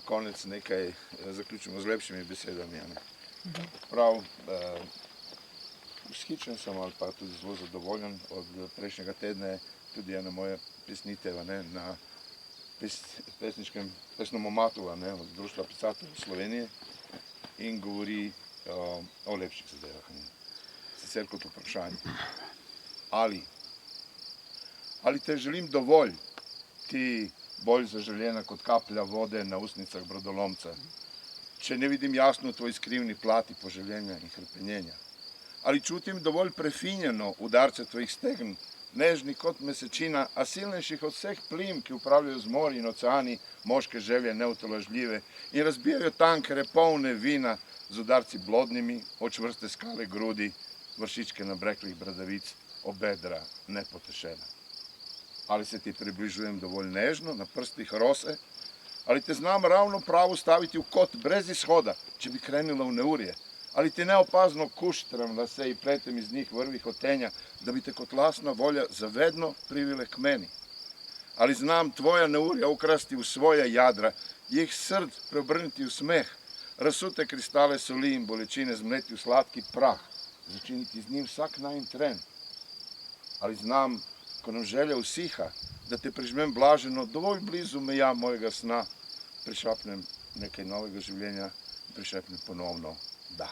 konec nekaj zaključimo z lepšimi besedami. Prav, vzhičen sem ali pa tudi zelo zadovoljen. Od prejšnjega tedna je tudi ena moja pesnitev na pesniškem pesnomomatu od Društva pisateljev Slovenije in govori o lepših zadevah. Sicer kot vprašanje. Ali te želim dovolj, ti bolj zaželjena kot kaplja vode na ustnicah brodolomca, če ne vidim jasno v tvoji skrivni plati poželjenja in hrepenjenja? Ali čutim dovolj prefinjeno udarce tvojih stegen, nežni kot mesečina, a silnejših od vseh plim, ki upravljajo z morji in oceani moške želje neutolažljive in razbijajo tankere polne vina z udarci blodnimi, od čvrste skale grudi, vršičke nabreklih bradavic, obedra nepotešena? Ali se ti približujem dovolj nežno, na prstih rose? Ali te znam ravno pravo staviti v kot brez izhoda, če bi krenila v neurje? Ali ti neopazno kuštram lase i pletem iz njih vrvih hotenja, da bi te kot lasna volja zavedno privile k meni? Ali znam tvoja neurja ukrasti v svoje jadra, jih srd preobrniti v smeh, razsute kristale soli in bolečine zmleti v sladki prah, začiniti z njim vsak najin tren? Ali znam, ko nam želja usiha, da te prižmem blaženo, dovolj blizu meja mojega sna, prišapnem nekaj novega življenja, prišepnem ponovno da.